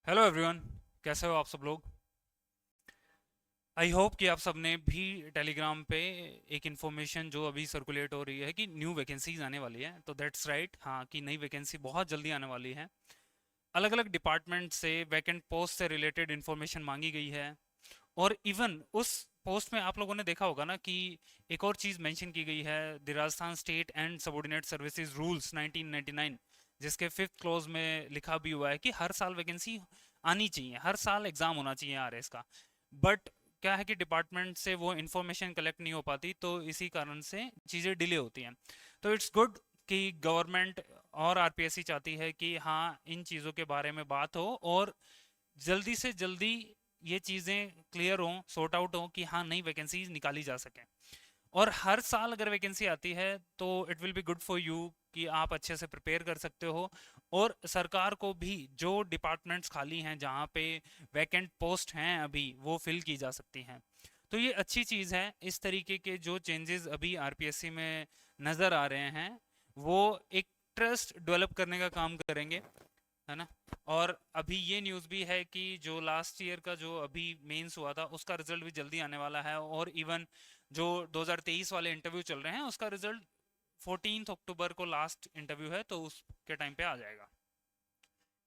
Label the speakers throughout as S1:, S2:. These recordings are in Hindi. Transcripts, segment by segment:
S1: Hello everyone. कैसे हो आप सब लोग? आई होप कि आप सब ने भी टेलीग्राम पे एक इन्फॉर्मेशन जो अभी सर्कुलेट हो रही है कि न्यू वैकेंसीज आने वाली है, तो दैट्स राइट। हाँ, कि नई वैकेंसी बहुत जल्दी आने वाली है। अलग अलग डिपार्टमेंट से वैकेंट पोस्ट से रिलेटेड इन्फॉर्मेशन मांगी गई है। और इवन उस पोस्ट में आप लोगों ने देखा होगा ना कि एक और चीज़ मेंशन की गई है, the Rajasthan state and subordinate services rules 1999, जिसके फिफ्थ क्लॉज में लिखा भी हुआ है कि हर साल वैकेंसी आनी चाहिए, हर साल एग्जाम होना चाहिए आरएस का। बट क्या है कि डिपार्टमेंट से वो इन्फॉर्मेशन कलेक्ट नहीं हो पाती, तो इसी कारण से चीज़ें डिले होती हैं। तो इट्स गुड कि गवर्नमेंट और आरपीएससी चाहती है कि हाँ, इन चीज़ों के बारे में बात हो और जल्दी से जल्दी ये चीज़ें क्लियर हों, सॉर्ट आउट हों कि हाँ, नई वैकेंसीज निकाली जा सकें। और हर साल अगर वैकेंसी आती है तो it will be good for you कि आप अच्छे से प्रिपेयर कर सकते हो। और सरकार को भी जो डिपार्टमेंट्स खाली हैं, जहाँ पे वैकेंट पोस्ट हैं अभी, वो फिल की जा सकती हैं। तो ये अच्छी चीज़ है। इस तरीके के जो चेंजेस अभी आरपीएससी में नज़र आ रहे हैं, वो एक ट्रस्ट डेवलप करने का काम करेंगे, है ना। और अभी ये न्यूज़ भी है कि जो लास्ट ईयर का जो अभी मेंस हुआ था, उसका रिजल्ट भी जल्दी आने वाला है। और इवन जो 2023 वाले इंटरव्यू चल रहे हैं, उसका रिजल्ट 14 अक्टूबर को लास्ट इंटरव्यू है, तो उसके टाइम पे आ जाएगा।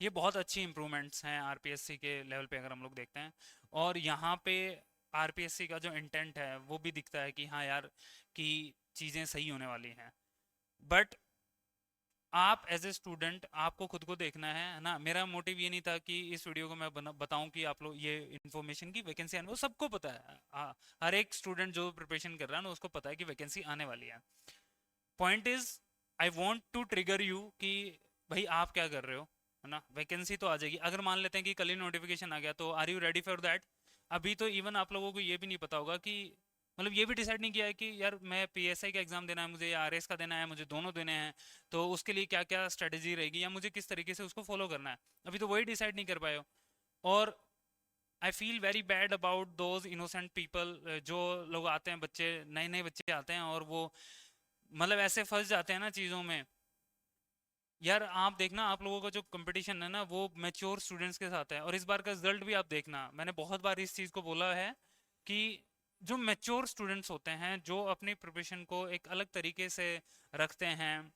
S1: ये बहुत अच्छी इंप्रूवमेंट्स हैं आरपीएससी के लेवल पे अगर हम लोग देखते हैं। और यहाँ पे आरपीएससी का जो इंटेंट है वो भी दिखता है कि हाँ यार, कि चीज़ें सही होने वाली हैं। बट आप एज ए स्टूडेंट आपको खुद को देखना है ना। मेरा मोटिव ये नहीं था कि इस वीडियो को मैं बताऊं कि आप लोग ये इन्फॉर्मेशन की वैकेंसी आने, वो सबको पता है। हर एक स्टूडेंट जो प्रिपरेशन कर रहा है ना, उसको पता है कि वैकेंसी आने वाली है। Point is, I want to trigger you कि भाई आप क्या कर रहे हो, है ना। वैकेंसी तो आ जाएगी। अगर मान लेते हैं कि कल ही नोटिफिकेशन आ गया, तो are you ready for that? अभी तो इवन आप लोगों को ये भी नहीं पता होगा कि, मतलब ये भी डिसाइड नहीं किया है कि यार मैं पीएसआई का एग्जाम देना है मुझे, या आरएस का देना है मुझे, दोनों देने हैं। तो उसके लिए क्या क्या स्ट्रेटेजी रहेगी, या मुझे किस तरीके से उसको फॉलो करना है, अभी तो वही डिसाइड नहीं कर पाए हो। और I feel very bad about those innocent people, जो लोग आते हैं, बच्चे, नए नए बच्चे आते हैं और वो मतलब ऐसे फंस जाते हैं ना चीज़ों में। यार आप देखना, आप लोगों का जो कंपटीशन है ना, वो मैच्योर स्टूडेंट्स के साथ है। और इस बार का रिजल्ट भी आप देखना, मैंने बहुत बार इस चीज़ को बोला है कि जो मैच्योर स्टूडेंट्स होते हैं, जो अपनी प्रिपरेशन को एक अलग तरीके से रखते हैं,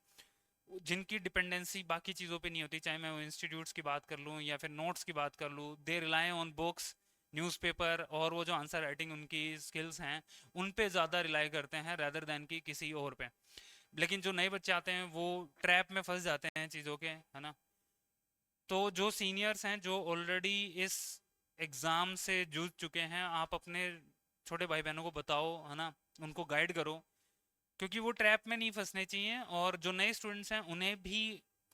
S1: जिनकी डिपेंडेंसी बाकी चीज़ों पे नहीं होती, चाहे मैं इंस्टीट्यूट्स की बात कर लूँ या फिर नोट्स की बात कर लूँ, they rely on books, newspaper, और वो जो आंसर राइटिंग उनकी स्किल्स हैं, उन पे ज़्यादा रिलाई करते हैं रेदर देन कि किसी और पे। लेकिन जो नए बच्चे आते हैं वो ट्रैप में फंस जाते हैं चीज़ों के, है ना। तो जो सीनियर्स हैं, जो ऑलरेडी इस एग्ज़ाम से जूझ चुके हैं, आप अपने छोटे भाई बहनों को बताओ, है ना, उनको गाइड करो, क्योंकि वो ट्रैप में नहीं फंसने चाहिए। और जो नए स्टूडेंट्स हैं उन्हें भी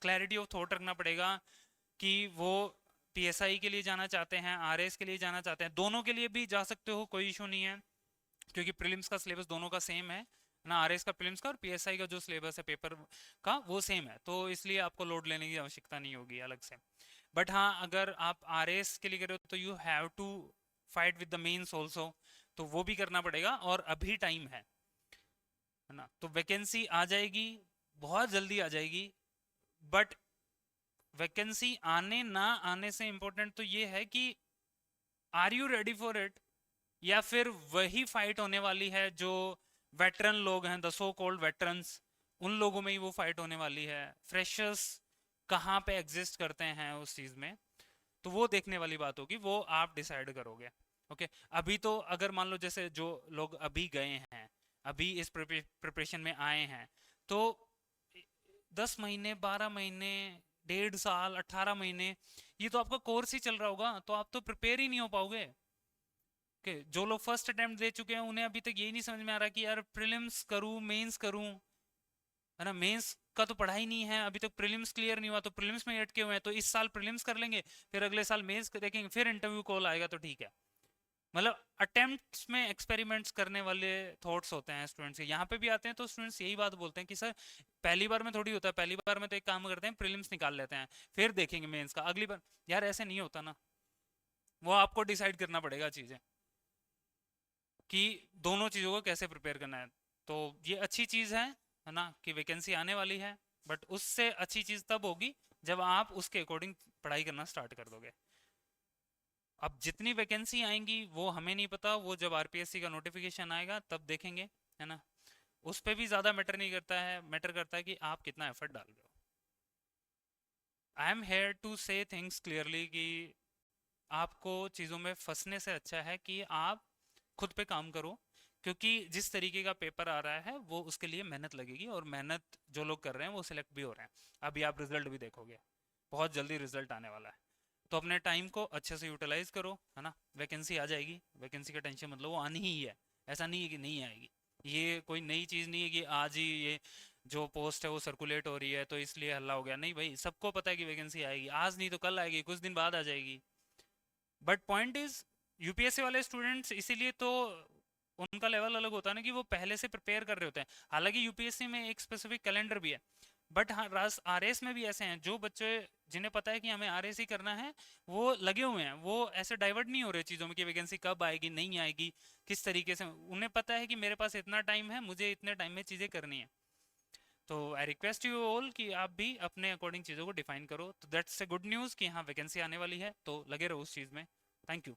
S1: क्लैरिटी ऑफ थॉट रखना पड़ेगा कि वो पीएसआई के लिए जाना चाहते हैं, आरएस के लिए जाना चाहते हैं, दोनों के लिए भी जा सकते हो, कोई इशू नहीं है। क्योंकि प्रीलिम्स का सिलेबस दोनों का सेम है ना, आरएस का प्रीलिम्स का और पीएसआई का जो सिलेबस है पेपर का, वो सेम है। तो इसलिए आपको लोड लेने की आवश्यकता नहीं होगी अलग से। बट हाँ, अगर आप आरएस के लिए कर रहे हो तो you have to fight with the mains also, तो वो भी करना पड़ेगा और अभी टाइम है ना। तो वैकेंसी आ जाएगी, बहुत जल्दी आ जाएगी। बट वैकेंसी आने ना आने से इम्पोर्टेंट तो ये है कि are you ready for it, या फिर वही फाइट होने वाली है जो वेटरन लोग हैं, द सो कॉल्ड वेटरन्स, उन लोगों में ही वो फाइट होने वाली है। फ्रेशर्स कहाँ पे एग्जिस्ट करते हैं उस चीज़ में, तो वो देखने वाली बात होगी, वो आप डिसाइड करोगे। ओके। अभी तो अगर मान लो जैसे जो लोग अभी गए हैं, अभी इस प्रिपरेशन में आए हैं, तो 10 महीने, 12 महीने, 1.5 साल, 18 महीने, ये तो आपका कोर्स ही चल रहा होगा, तो आप तो प्रिपेयर ही नहीं हो पाओगे। ओके। जो लोग फर्स्ट अटेम्प्ट दे चुके हैं, उन्हें अभी तक यही नहीं समझ में आ रहा कि यार प्रीलिम्स करूं मेंस करूं, है ना। मेंस का तो पढ़ा ही नहीं है अभी तक, प्रीलिम्स क्लियर नहीं हुआ तो प्रीलिम्स में ही अटके हुए हैं। तो इस साल प्रीलिम्स कर लेंगे, फिर अगले साल मेंस देखेंगे, फिर इंटरव्यू कॉल आएगा तो ठीक है। मतलब अटेम्प्ट्स में एक्सपेरिमेंट्स करने वाले थॉट्स होते हैं स्टूडेंट्स के। यहाँ पे भी आते हैं तो स्टूडेंट्स यही बात बोलते हैं कि सर, पहली बार में थोड़ी होता है, पहली बार में तो एक काम करते हैं, प्रीलिम्स निकाल लेते हैं, फिर देखेंगे मेंस का अगली बार। यार ऐसे नहीं होता ना, वो आपको डिसाइड करना पड़ेगा चीज़ें कि दोनों चीज़ों को कैसे प्रिपेयर करना है। तो ये अच्छी चीज़ है ना, कि वैकेंसी आने वाली है। बट उससे अच्छी चीज़ तब होगी जब आप उसके अकॉर्डिंग पढ़ाई करना स्टार्ट कर दोगे। अब जितनी वैकेंसी आएंगी वो हमें नहीं पता, वो जब आरपीएससी का नोटिफिकेशन आएगा तब देखेंगे, है ना। उस पे भी ज़्यादा मैटर नहीं करता है, मैटर करता है कि आप कितना एफर्ट डाल रहे हो। आई एम हेयर टू से थिंग्स क्लियरली कि आपको चीज़ों में फंसने से अच्छा है कि आप खुद पे काम करो, क्योंकि जिस तरीके का पेपर आ रहा है वो उसके लिए मेहनत लगेगी, और मेहनत जो लोग कर रहे हैं वो सिलेक्ट भी हो रहे हैं। अभी आप रिजल्ट भी देखोगे, बहुत जल्दी रिजल्ट आने वाला है। तो अपने टाइम को अच्छे से यूटिलाइज करो, है ना। वैकेंसी आ जाएगी, वैकेंसी का टेंशन मतलब वो आनी ही है, ऐसा नहीं है कि नहीं आएगी। ये कोई नई चीज़ नहीं है कि आज ही ये जो पोस्ट है वो सर्कुलेट हो रही है तो इसलिए हल्ला हो गया, नहीं भाई, सबको पता है कि वैकेंसी आएगी, आज नहीं तो कल आएगी, कुछ दिन बाद आ जाएगी। बट पॉइंट इज, यूपीएससी वाले स्टूडेंट्स इसीलिए तो उनका लेवल अलग होता है ना, कि वो पहले से प्रिपेयर कर रहे होते हैं। हालांकि यूपीएससी में एक स्पेसिफिक कैलेंडर भी है, बट हाँ आरएस में भी ऐसे हैं जो बच्चे जिन्हें पता है कि हमें आरएस ही करना है, वो लगे हुए हैं, वो ऐसे डाइवर्ट नहीं हो रहे चीज़ों में कि वैकेंसी कब आएगी नहीं आएगी किस तरीके से। उन्हें पता है कि मेरे पास इतना टाइम है, मुझे इतने टाइम में चीज़ें करनी है। तो आई रिक्वेस्ट यू ऑल कि आप भी अपने अकॉर्डिंग चीज़ों को डिफाइन करो। तो दैट्स ए गुड न्यूज़ कि हाँ वैकेंसी आने वाली है, तो लगे रहो उस चीज़ में। Thank you.